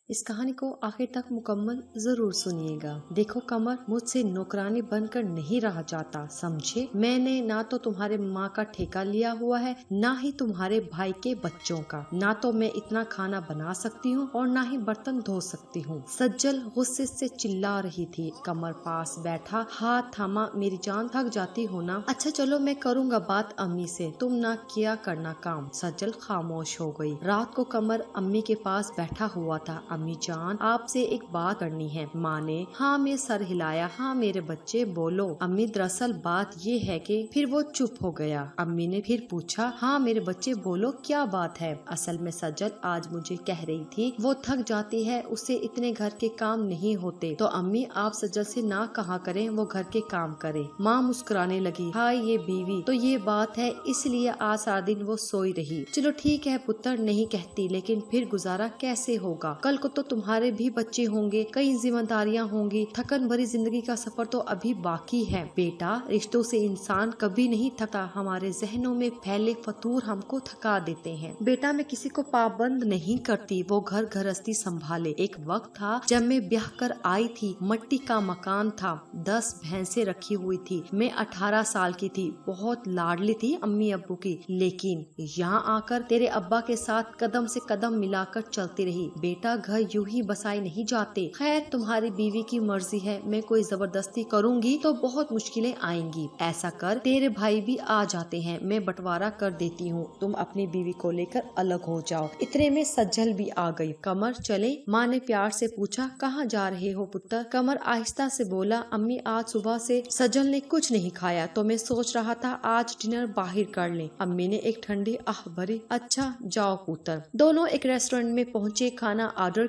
इस कहानी को आखिर तक मुकम्मल जरूर सुनिएगा। देखो कमर, मुझसे नौकरानी बनकर नहीं रहा जाता, समझे? मैंने ना तो तुम्हारे माँ का ठेका लिया हुआ है, ना ही तुम्हारे भाई के बच्चों का। ना तो मैं इतना खाना बना सकती हूँ और ना ही बर्तन धो सकती हूँ। सज्जल गुस्से से चिल्ला रही थी। कमर पास बैठा हाथ थामा, मेरी जान थक जाती हो ना? अच्छा चलो मैं करूँगा बात अम्मी से, तुम ना किया करना काम। सज्जल खामोश हो गई। रात को कमर अम्मी के पास बैठा हुआ था। अम्मी जान, आपसे एक बात करनी है। माँ ने हाँ में सर हिलाया। हाँ मेरे बच्चे बोलो। अम्मी दरअसल बात ये है कि फिर वो चुप हो गया। अम्मी ने फिर पूछा, हाँ मेरे बच्चे बोलो क्या बात है? असल में सज्जल आज मुझे कह रही थी वो थक जाती है, उससे इतने घर के काम नहीं होते, तो अम्मी आप सज्जल से ना कहा करें वो घर के काम करे। माँ मुस्कुराने लगी, हाय ये बीवी, तो ये बात है इसलिए आज सारा दिन वो सोई रही। चलो ठीक है पुत्र, नहीं कहती, लेकिन फिर गुजारा कैसे होगा? कल को तो तुम्हारे भी बच्चे होंगे, कई जिम्मेदारियां होंगी, थकन भरी जिंदगी का सफर तो अभी बाकी है। बेटा, रिश्तों से इंसान कभी नहीं थकता, हमारे जहनों में फैले फतूर हमको थका देते हैं। बेटा मैं किसी को पाबंद नहीं करती, वो घर गृहस्थी संभाले। एक वक्त था जब मैं ब्याह कर आई थी, मट्टी का मकान था, 10 भैंसे रखी हुई थी, मैं 18 साल की थी, बहुत लाडली थी अम्मी अब्बू की, लेकिन यहाँ आकर तेरे अब्बा के साथ कदम से कदम मिलाकर चलती रही। बेटा घर यूं ही बसाए नहीं जाते। खैर तुम्हारी बीवी की मर्जी है, मैं कोई जबरदस्ती करूंगी तो बहुत मुश्किलें आएंगी। ऐसा कर, तेरे भाई भी आ जाते हैं, मैं बंटवारा कर देती हूँ, तुम अपनी बीवी को लेकर अलग हो जाओ। इतने में सज्जल भी आ गई। कमर चले? माँ ने प्यार से पूछा। कहाँ जा रहे हो पुत्र? कमर आहिस्ता से बोला, अम्मी आज सुबह से सज्जल ने कुछ नहीं खाया, तो मैं सोच रहा था आज डिनर बाहर कर लें। अम्मी ने एक ठंडी आह भरी, अच्छा जाओ पुत्र। दोनों एक रेस्टोरेंट में पहुँचे, खाना ऑर्डर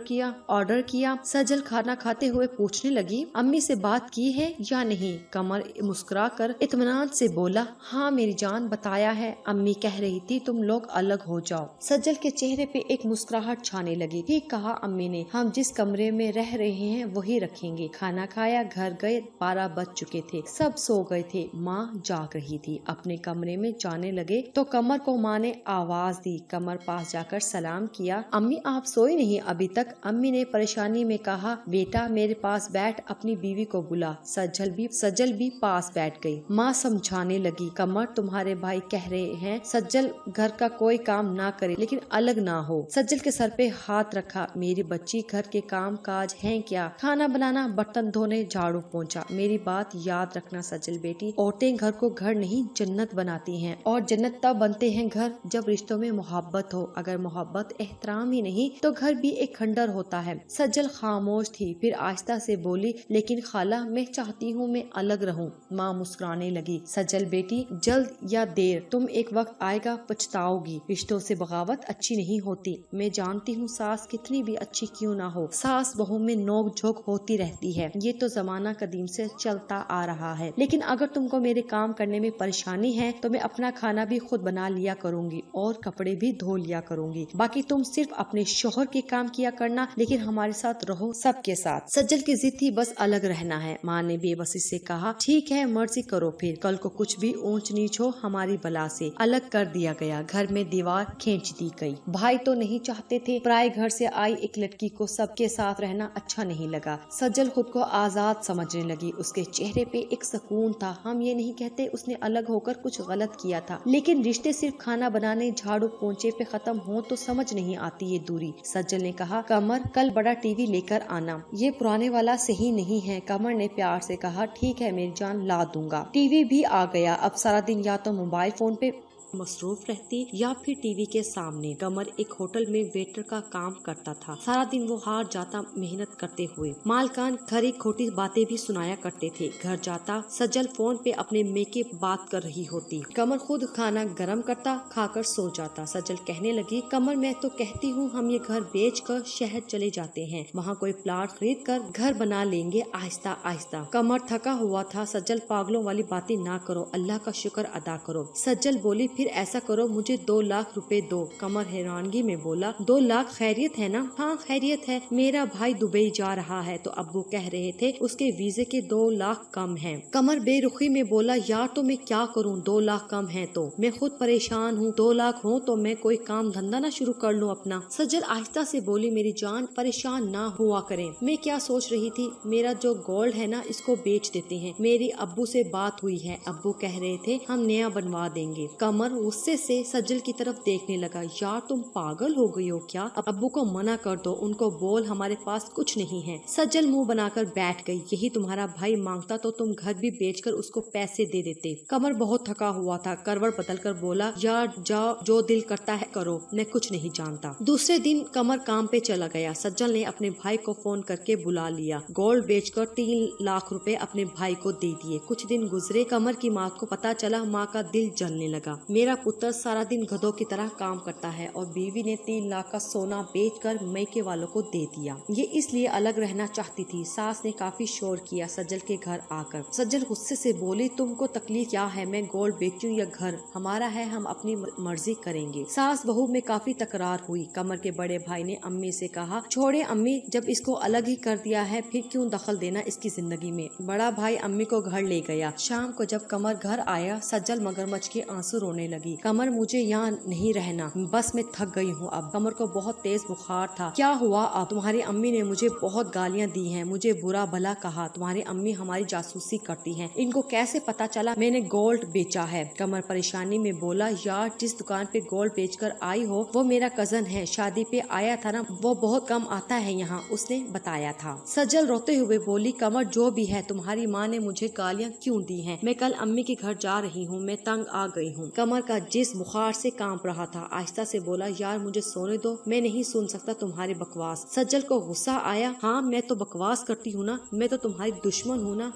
किया। सज्जल खाना खाते हुए पूछने लगी, अम्मी से बात की है या नहीं? कमर मुस्कुराकर इत्मीनान से बोला, हाँ मेरी जान बताया है, अम्मी कह रही थी तुम लोग अलग हो जाओ। सज्जल के चेहरे पे एक मुस्कुराहट छाने लगी। ठीक कहा अम्मी ने, हम जिस कमरे में रह रहे हैं वही रखेंगे। खाना खाया, घर गए, 12 बज चुके थे, सब सो गए थे, माँ जाग रही थी। अपने कमरे में जाने लगे तो कमर को माँ ने आवाज दी। कमर पास जाकर सलाम किया, अम्मी आप सोई नहीं अभी तक? अम्मी ने परेशानी में कहा, बेटा मेरे पास बैठ, अपनी बीवी को बुला। सज्जल भी पास बैठ गई। माँ समझाने लगी, कमर तुम्हारे भाई कह रहे हैं सज्जल घर का कोई काम ना करे, लेकिन अलग ना हो। सज्जल के सर पे हाथ रखा, मेरी बच्ची घर के काम काज हैं क्या? खाना बनाना, बर्तन धोने, झाड़ू पोंछा। मेरी बात याद रखना सज्जल बेटी, औरतें घर को घर नहीं जन्नत बनाती हैं, और जन्नत तब बनते हैं घर जब रिश्तों में मोहब्बत हो। अगर मोहब्बत एहतराम ही नहीं तो घर भी एक खंडर होता है। सज्जल खामोश थी, फिर आहिस्ता से बोली, लेकिन खाला मैं चाहती हूँ मैं अलग रहूँ। माँ मुस्कुराने लगी, सज्जल बेटी जल्द या देर तुम एक वक्त आएगा पछताओगी। रिश्तों से बगावत अच्छी नहीं होती। मैं जानती हूँ सास कितनी भी अच्छी क्यों ना हो, सास बहू में नोक झोंक होती रहती है, ये तो जमाना कदीम से चलता आ रहा है। लेकिन अगर तुमको मेरे काम करने में परेशानी है तो मैं अपना खाना भी खुद बना लिया करूँगी और कपड़े भी धो लिया करूँगी। बाकी तुम सिर्फ अपने शोहर के काम किया करना, लेकिन हमारे साथ रहो सबके साथ। सज्जल की जिद थी बस अलग रहना है। माँ ने बेबसी से कहा, ठीक है मर्जी करो, फिर कल को कुछ भी ऊंच नीच हो हमारी बला से अलग कर दिया गया। घर में दीवार खींच दी गई। भाई तो नहीं चाहते थे, पराए घर से आई एक लड़की को सबके साथ रहना अच्छा नहीं लगा। सज्जल खुद को आजाद समझने लगी। उसके चेहरे पे एक सुकून था। हम ये नहीं कहते उसने अलग होकर कुछ गलत किया था, लेकिन रिश्ते सिर्फ खाना बनाने झाड़ू पोंछे पे खत्म हो तो समझ नहीं आती ये दूरी। सज्जल ने कहा, कमर कल बड़ा टीवी लेकर आना, ये पुराने वाला सही नहीं है। कमर ने प्यार से कहा, ठीक है मेरी जान ला दूंगा। टीवी भी आ गया। अब सारा दिन या तो मोबाइल फोन पे मसरूफ रहती या फिर टीवी के सामने। कमर एक होटल में वेटर का काम करता था। सारा दिन वो हार जाता मेहनत करते हुए। मालकान खरी खोटी बातें भी सुनाया करते थे। घर जाता सज्जल फोन पे अपने मेके बात कर रही होती। कमर खुद खाना गरम करता, खाकर सो जाता। सज्जल कहने लगी, कमर मैं तो कहती हूँ हम ये घर बेच कर शहर चले जाते हैं, वहाँ कोई प्लाट खरीद कर घर बना लेंगे आहिस्ता आहिस्ता। कमर थका हुआ था। सज्जल पागलों वाली बातें ना करो, अल्लाह का शुक्र अदा करो। सज्जल बोली, फिर फिर ऐसा करो, मुझे 2 लाख रुपए दो। कमर हैरानगी में बोला, 2 लाख खैरियत है ना? हाँ खैरियत है, मेरा भाई दुबई जा रहा है तो अब्बू कह रहे थे उसके वीजे के 2 लाख कम हैं। कमर बेरुखी में बोला, यार तो मैं क्या करूँ, 2 लाख कम है तो मैं खुद परेशान हूँ, 2 लाख हो तो मैं कोई काम धंधा ना शुरू कर लूँ अपना। सज्जल आहिस्ता से बोली, मेरी जान परेशान ना हुआ करें, मैं क्या सोच रही थी, मेरा जो गोल्ड है ना इसको बेच देते हैं, मेरी अब्बू से बात हुई है, अब्बू कह रहे थे हम नया बनवा देंगे। कमर गुस्से से सज्जल की तरफ देखने लगा, यार तुम पागल हो गई हो क्या? अब्बू को मना कर दो, उनको बोल हमारे पास कुछ नहीं है। सज्जल मुंह बनाकर बैठ गई, यही तुम्हारा भाई मांगता तो तुम घर भी बेचकर उसको पैसे दे देते। कमर बहुत थका हुआ था, करवट बदल कर बोला, यार जाओ, जो दिल करता है करो, मैं कुछ नहीं जानता। दूसरे दिन कमर काम पे चला गया। सज्जल ने अपने भाई को फोन करके बुला लिया, गोल्ड बेचकर 3 लाख रुपए अपने भाई को दे दिए। कुछ दिन गुजरे, कमर की माँ को पता चला, माँ का दिल जलने लगा। मेरा पुत्र सारा दिन गधों की तरह काम करता है और बीवी ने 3 लाख का सोना बेचकर मैके वालों को दे दिया। ये इसलिए अलग रहना चाहती थी। सास ने काफी शोर किया सज्जल के घर आकर। सज्जल गुस्से से बोली, तुमको तकलीफ क्या है, मैं गोल्ड बेचूं या घर, हमारा है, हम अपनी मर्जी करेंगे। सास बहू में काफी तकरार हुई। कमर के बड़े भाई ने अम्मी से कहा, छोड़े अम्मी, जब इसको अलग ही कर दिया है फिर क्यों दखल देना इसकी जिंदगी में। बड़ा भाई अम्मी को घर ले गया। शाम को जब कमर घर आया, सज्जल मगरमच्छ के आंसू रोने लगी। कमर, मुझे यहाँ नहीं रहना, बस मैं थक गई हूँ अब। कमर को बहुत तेज बुखार था। क्या हुआ अब? तुम्हारी अम्मी ने मुझे बहुत गालियाँ दी हैं, मुझे बुरा भला कहा। तुम्हारी अम्मी हमारी जासूसी करती हैं, इनको कैसे पता चला मैंने गोल्ड बेचा है? कमर परेशानी में बोला, यार जिस दुकान पे गोल्ड बेचकर आई हो वो मेरा कजन है, शादी पे आया था ना, वो बहुत कम आता है यहाँ, उसने बताया था। सज्जल रोते हुए बोली, कमर जो भी है, तुम्हारी माँ ने मुझे गालियाँ क्यों दी हैं? मैं कल अम्मी के घर जा रही हूँ, मैं तंग आ गई हूँ। कमर का जिस्म बुखार से कांप रहा था। आहिस्ता से बोला, यार मुझे सोने दो, मैं नहीं सुन सकता तुम्हारी बकवास। सज्जल को गुस्सा आया, हाँ मैं तो बकवास करती हूँ ना, मैं तो तुम्हारी दुश्मन हूँ ना,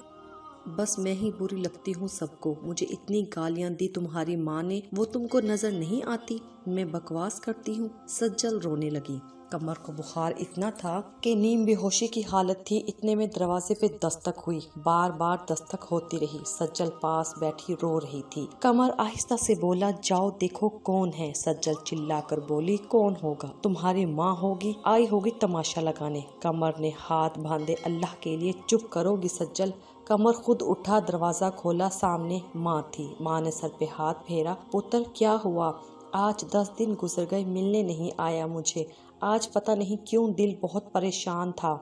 बस मैं ही बुरी लगती हूँ सबको। मुझे इतनी गालियाँ दी तुम्हारी माँ ने, वो तुमको नजर नहीं आती मैं बकवास करती हूँ? सज्जल रोने लगी। कमर को बुखार इतना था कि नीम बेहोशी की हालत थी। इतने में दरवाजे पे दस्तक हुई। बार बार दस्तक होती रही। सज्जल पास बैठी रो रही थी। कमर आहिस्ता से बोला, जाओ देखो कौन है। सज्जल चिल्लाकर बोली, कौन होगा? तुम्हारी माँ होगी, आई होगी तमाशा लगाने। कमर ने हाथ बांधे, अल्लाह के लिए चुप करोगी सज्जल? कमर खुद उठा, दरवाजा खोला, सामने माँ थी। माँ ने सर पे हाथ फेरा, पुत्र क्या हुआ? आज 10 दिन गुजर गए, मिलने नहीं आया मुझे। आज पता नहीं क्यों दिल बहुत परेशान था,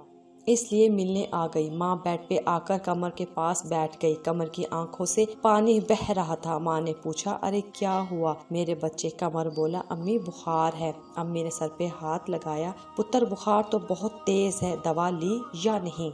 इसलिए मिलने आ गई। माँ बेड पे आकर कमर के पास बैठ गई। कमर की आंखों से पानी बह रहा था। माँ ने पूछा, अरे क्या हुआ मेरे बच्चे? कमर बोला, अम्मी बुखार है। अम्मी ने सर पे हाथ लगाया, पुत्र बुखार तो बहुत तेज है, दवा ली या नहीं?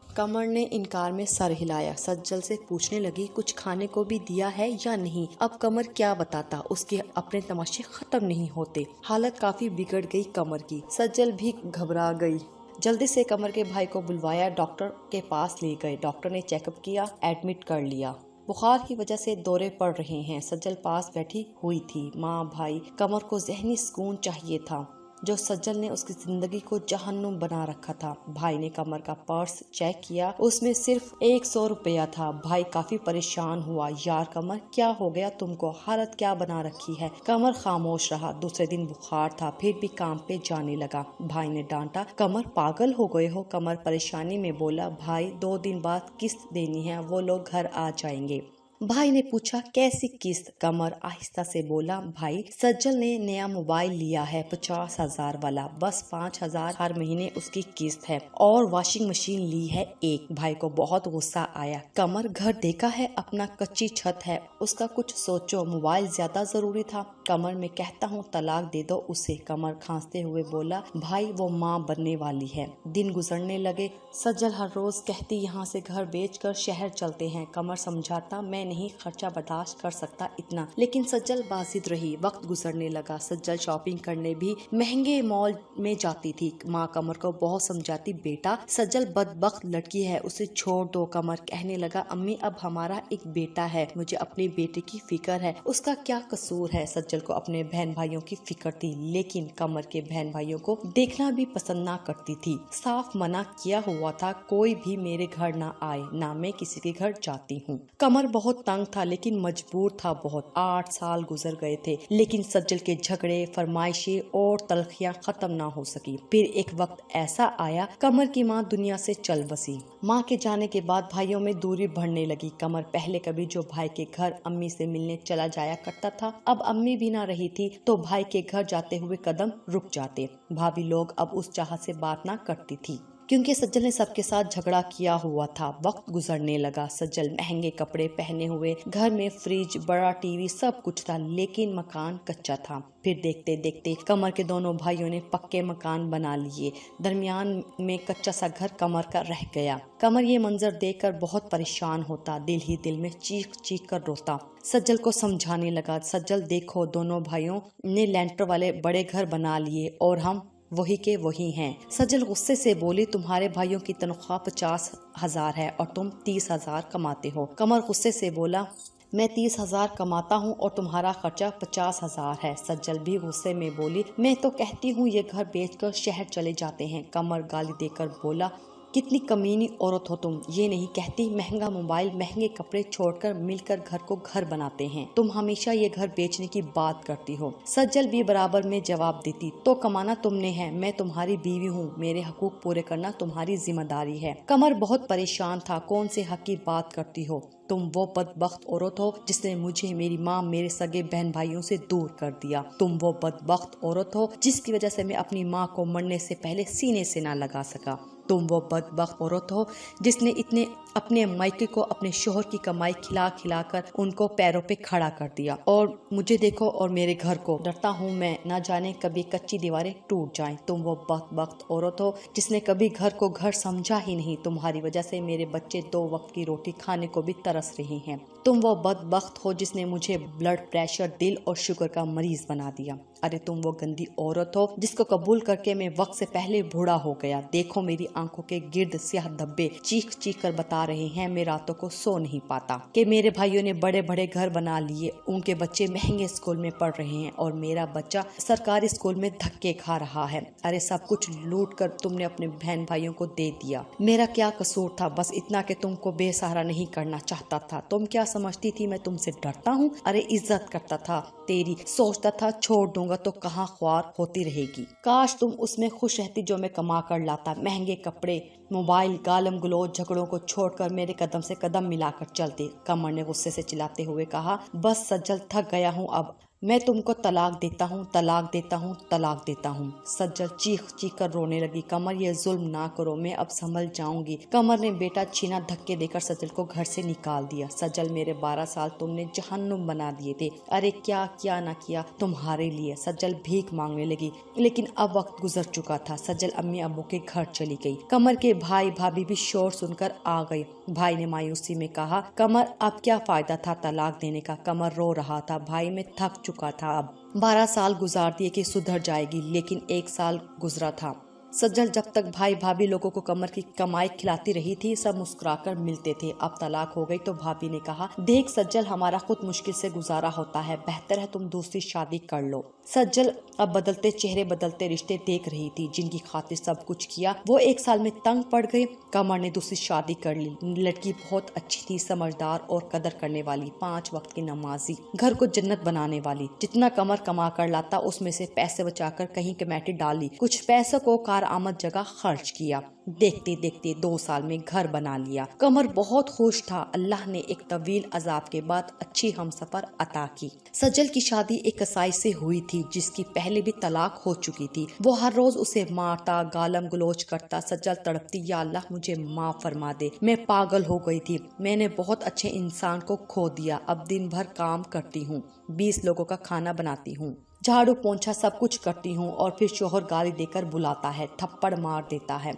कमर ने इनकार में सर हिलाया। सज्जल से पूछने लगी, कुछ खाने को भी दिया है या नहीं? अब कमर क्या बताता, उसके अपने तमाशे खत्म नहीं होते। हालत काफी बिगड़ गई कमर की। सज्जल भी घबरा गई। जल्दी से कमर के भाई को बुलवाया, डॉक्टर के पास ले गए। डॉक्टर ने चेकअप किया, एडमिट कर लिया। बुखार की वजह से दौरे पड़ रहे हैं। सज्जल पास बैठी हुई थी। माँ भाई, कमर को जहनी सुकून चाहिए था जो सज्जल ने उसकी जिंदगी को जहन्नुम बना रखा था। भाई ने कमर का पर्स चेक किया, उसमें सिर्फ 100 रुपया था। भाई काफी परेशान हुआ, यार कमर क्या हो गया तुमको, हालत क्या बना रखी है? कमर खामोश रहा। दूसरे दिन बुखार था, फिर भी काम पे जाने लगा। भाई ने डांटा, कमर पागल हो गए हो? कमर परेशानी में बोला, भाई 2 दिन बाद किस्त देनी है, वो लोग घर आ जाएंगे। भाई ने पूछा, कैसी किस्त? कमर आहिस्ता से बोला, भाई सज्जल ने नया मोबाइल लिया है 50,000 वाला, बस 5,000 हर महीने उसकी किस्त है, और वॉशिंग मशीन ली है एक। भाई को बहुत गुस्सा आया। कमर, घर देखा है अपना, कच्ची छत है, उसका कुछ सोचो, मोबाइल ज्यादा जरूरी था। कमर, मैं कहता हूँ तलाक दे दो उसे। कमर खांसते हुए बोला, भाई वो माँ बनने वाली है। दिन गुजरने लगे। सज्जल हर रोज कहती, यहाँ से घर बेचकर शहर चलते हैं। कमर समझाता, मैं नहीं खर्चा बर्दाश्त कर सकता इतना, लेकिन सज्जल बाजिद रही। वक्त गुजरने लगा। सज्जल शॉपिंग करने भी महंगे मॉल में जाती थी। माँ कमर को बहुत समझाती, बेटा सज्जल बदबख्त लड़की है, उसे छोड़ दो। कमर कहने लगा, अम्मी अब हमारा एक बेटा है, मुझे अपने बेटे की फिक्र है, उसका क्या कसूर है? सज्जल को अपने बहन भाइयों की फिक्र थी, लेकिन कमर के बहन भाइयों को देखना भी पसंद ना करती थी। साफ मना किया हुआ था, कोई भी मेरे घर ना आए, ना मैं किसी के घर जाती हूँ। कमर बहुत तंग था लेकिन मजबूर था बहुत। 8 साल गुजर गए थे लेकिन सज्जल के झगड़े, फरमाइशें और तलखियां खत्म ना हो सकी। फिर एक वक्त ऐसा आया, कमर की माँ दुनिया से चल बसी। माँ के जाने के बाद भाइयों में दूरी बढ़ने लगी। कमर पहले कभी जो भाई के घर अम्मी से मिलने चला जाया करता था, अब अम्मी भी ना रही थी तो भाई के घर जाते हुए कदम रुक जाते। भाभी लोग अब उस चाहत से बात ना करती थी क्योंकि सज्जल ने सबके साथ झगड़ा किया हुआ था। वक्त गुजरने लगा। सज्जल महंगे कपड़े पहने हुए, घर में फ्रिज, बड़ा टीवी, सब कुछ था लेकिन मकान कच्चा था। फिर देखते देखते कमर के दोनों भाइयों ने पक्के मकान बना लिए। दरमियान में कच्चा सा घर कमर का रह गया। कमर ये मंजर देखकर बहुत परेशान होता, दिल ही दिल में चीख चीख कर रोता। सज्जल को समझाने लगा, सज्जल देखो दोनों भाइयों ने लेंटर वाले बड़े घर बना लिए और हम वही के वही हैं। सज्जल गुस्से से बोली, तुम्हारे भाइयों की तनख्वाह 50,000 है और तुम 30,000 कमाते हो। कमर गुस्से से बोला, मैं 30,000 कमाता हूँ और तुम्हारा खर्चा 50,000 है। सज्जल भी गुस्से में बोली, मैं तो कहती हूँ ये घर बेचकर शहर चले जाते हैं। कमर गाली देकर बोला, कितनी कमीनी औरत हो तुम, ये नहीं कहती महंगा मोबाइल, महंगे कपड़े छोड़कर मिलकर घर को घर बनाते हैं। तुम हमेशा ये घर बेचने की बात करती हो। सज्जल भी बराबर में जवाब देती, तो कमाना तुमने है, मैं तुम्हारी बीवी हूँ, मेरे हकूक पूरे करना तुम्हारी जिम्मेदारी है। कमर बहुत परेशान था, कौन से हक की बात करती हो तुम? वो बदबख्त औरत हो जिसने मुझे, मेरी माँ, मेरे सगे बहन भाइयों से दूर कर दिया। तुम वो बदबख्त औरत हो जिसकी वजह से मैं अपनी माँ को मरने से पहले सीने से ना लगा सका। तुम वो बदबख्त औरत हो जिसने इतने अपने मायके को अपने शोहर की कमाई खिला खिला कर उनको पैरों पे खड़ा कर दिया। और मुझे देखो और मेरे घर को, डरता हूँ मैं, ना जाने कभी कच्ची दीवारें टूट जाएं। तुम वो बदबख्त औरत हो जिसने कभी घर को घर समझा ही नहीं। तुम्हारी वजह से मेरे बच्चे 2 वक्त की रोटी खाने को भी तरस रहे हैं। तुम वो बदबख्त हो जिसने मुझे ब्लड प्रेशर, दिल और शुगर का मरीज बना दिया। अरे तुम वो गंदी औरत हो जिसको कबूल करके मैं वक्त से पहले बूढ़ा हो गया। देखो मेरी आंखों के गिर्द स्याह धब्बे चीख चीख कर बता रहे हैं, मैं रातों को सो नहीं पाता कि मेरे भाइयों ने बड़े बड़े घर बना लिए, उनके बच्चे महंगे स्कूल में पढ़ रहे हैं और मेरा बच्चा सरकारी स्कूल में धक्के खा रहा है। अरे सब कुछ लूट कर तुमने अपने बहन भाइयों को दे दिया। मेरा क्या कसूर था? बस इतना कि तुमको बेसहारा नहीं करना चाहता था। तुम क्या समझती थी मैं तुमसे डरता हूँ? अरे इज्जत करता था तेरी, सोचता था छोड़ दूंगा तो कहाँ ख्वार होती रहेगी। काश तुम उसमें खुश रहती जो मैं कमा कर लाता। महंगे कपड़े, मोबाइल, गालम गलोच, झगड़ों को छोड़कर मेरे कदम से कदम मिलाकर चलते। कमर ने गुस्से से चिल्लाते हुए कहा, बस सज्जल थक गया हूँ, अब मैं तुमको तलाक देता हूँ, तलाक देता हूँ, तलाक देता हूँ। सज्जल चीख चीख कर रोने लगी। कमर ये जुल्म ना करो, मैं अब संभल जाऊंगी। कमर ने बेटा छीना धक्के देकर सज्जल को घर से निकाल दिया। सज्जल मेरे 12 साल तुमने जहन्नुम बना दिए थे। अरे क्या क्या ना किया तुम्हारे लिए। सज्जल भीख मांगने लगी लेकिन अब वक्त गुजर चुका था। सज्जल अम्मी अब्बू के घर चली गई। कमर के भाई भाभी भी शोर सुनकर आ गए। भाई ने मायूसी में कहा, कमर अब क्या फायदा था तलाक देने का। कमर रो रहा था, भाई में थक चुका था। अब 12 साल गुजार दिए कि सुधर जाएगी, लेकिन 1 साल गुजरा था। सज्जल जब तक भाई भाभी लोगों को कमर की कमाई खिलाती रही थी, सब मुस्कुराकर मिलते थे। अब तलाक हो गई तो भाभी ने कहा, देख सज्जल, हमारा खुद मुश्किल से गुजारा होता है, बेहतर है तुम दूसरी शादी कर लो। सज्जल अब बदलते चेहरे, बदलते रिश्ते देख रही थी जिनकी खातिर सब कुछ किया वो 1 साल में तंग पड़ गई। कमर ने दूसरी शादी कर ली। लड़की बहुत अच्छी थी, समझदार और कदर करने वाली, 5 वक्त की नमाजी, घर को जन्नत बनाने वाली। जितना कमर कमा कर लाता उसमें से पैसे बचाकर कहीं कमेटी डाली, कुछ पैसों को आमद जगह खर्च किया। देखते देखते 2 साल में घर बना लिया। कमर बहुत खुश था। अल्लाह ने एक तवील अजाब के बाद अच्छी हमसफर अता की। सज्जल की शादी एक कसाई से हुई थी जिसकी पहले भी तलाक हो चुकी थी। वो हर रोज उसे मारता, गालम गलोच करता। सज्जल तड़पती, या अल्लाह मुझे माफ फरमा दे, मैं पागल हो गई थी, मैंने बहुत अच्छे इंसान को खो दिया। अब दिन भर काम करती हूँ, 20 लोगों का खाना बनाती हूँ, झाड़ू पोंछा सब कुछ करती हूँ और फिर शोहर गाली देकर बुलाता है, थप्पड़ मार देता है।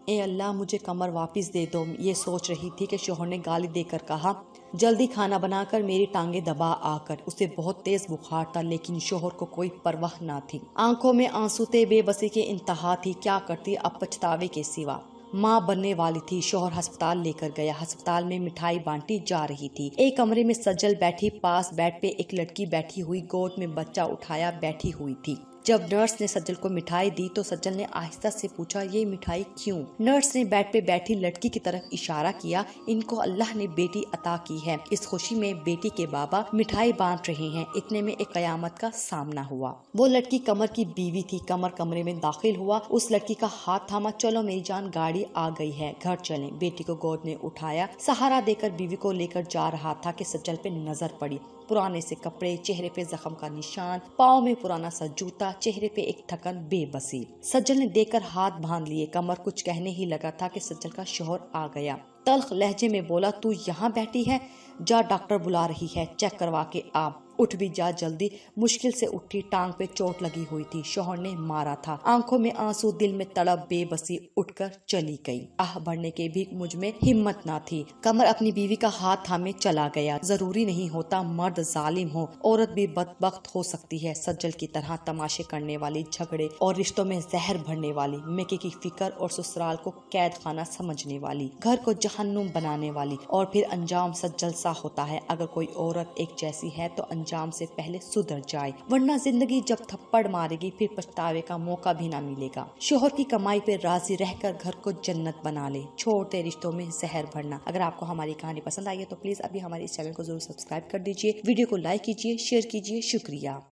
ए अल्लाह मुझे कमर वापस दे दो। ये सोच रही थी कि शोहर ने गाली देकर कहा, जल्दी खाना बनाकर मेरी टांगे दबा आकर। उसे बहुत तेज बुखार था लेकिन शोहर को कोई परवाह ना थी। आंखों में आंसू थे, बेबसी के इंतहा थी। क्या करती अब पछतावे के सिवा। माँ बनने वाली थी। शोहर अस्पताल लेकर गया। अस्पताल में मिठाई बांटी जा रही थी। एक कमरे में सज्जल बैठी, पास बेड पे एक लड़की बैठी हुई, गोद में बच्चा उठाया बैठी हुई थी। जब नर्स ने सज्जल को मिठाई दी तो सज्जल ने आहिस्ता से पूछा, ये मिठाई क्यों? नर्स ने बेड पे बैठी लड़की की तरफ इशारा किया, इनको अल्लाह ने बेटी अता की है, इस खुशी में बेटी के बाबा मिठाई बांट रहे हैं। इतने में एक कयामत का सामना हुआ। वो लड़की कमर की बीवी थी। कमर कमरे में दाखिल हुआ, उस लड़की का हाथ थामा, चलो मेरी जान गाड़ी आ गई है, घर चलें। बेटी को गोद में उठाया, सहारा देकर बीवी को लेकर जा रहा था कि सज्जल पे नजर पड़ी। पुराने से कपड़े, चेहरे पे जख्म का निशान, पाँव में पुराना सा जूता, चेहरे पे एक थकन, बेबसी। सज्जल ने देखकर हाथ बांध लिए। कमर कुछ कहने ही लगा था कि सज्जल का शोहर आ गया। तल्ख लहजे में बोला, तू यहाँ बैठी है, जा डॉक्टर बुला रही है, चेक करवा के आ। उठ भी जा जल्दी। मुश्किल से उठी, टांग पे चोट लगी हुई थी, शोहर ने मारा था। आंखों में आंसू, दिल में तड़प, बेबसी, उठकर चली गई। आह भरने के भी मुझ में हिम्मत ना थी। कमर अपनी बीवी का हाथ थामे चला गया। जरूरी नहीं होता मर्द जालिम हो, औरत भी बदबख्त हो सकती है। सज्जल की तरह तमाशे करने वाली, झगड़े और रिश्तों में जहर भरने वाली, मेके की फिक्र और ससुराल को कैद खाना समझने वाली, घर को जहन्नुम बनाने वाली, और फिर अंजाम सज्जल सा होता है। अगर कोई औरत एक जैसी है तो अंजाम से पहले सुधर जाए, वरना जिंदगी जब थप्पड़ मारेगी फिर पछतावे का मौका भी ना मिलेगा। शोहर की कमाई पे राजी रहकर घर को जन्नत बना ले, छोड़ते रिश्तों में जहर भरना। अगर आपको हमारी कहानी पसंद आई है तो प्लीज अभी हमारे इस चैनल को जरूर सब्सक्राइब कर दीजिए, वीडियो को लाइक कीजिए, शेयर कीजिए। शुक्रिया।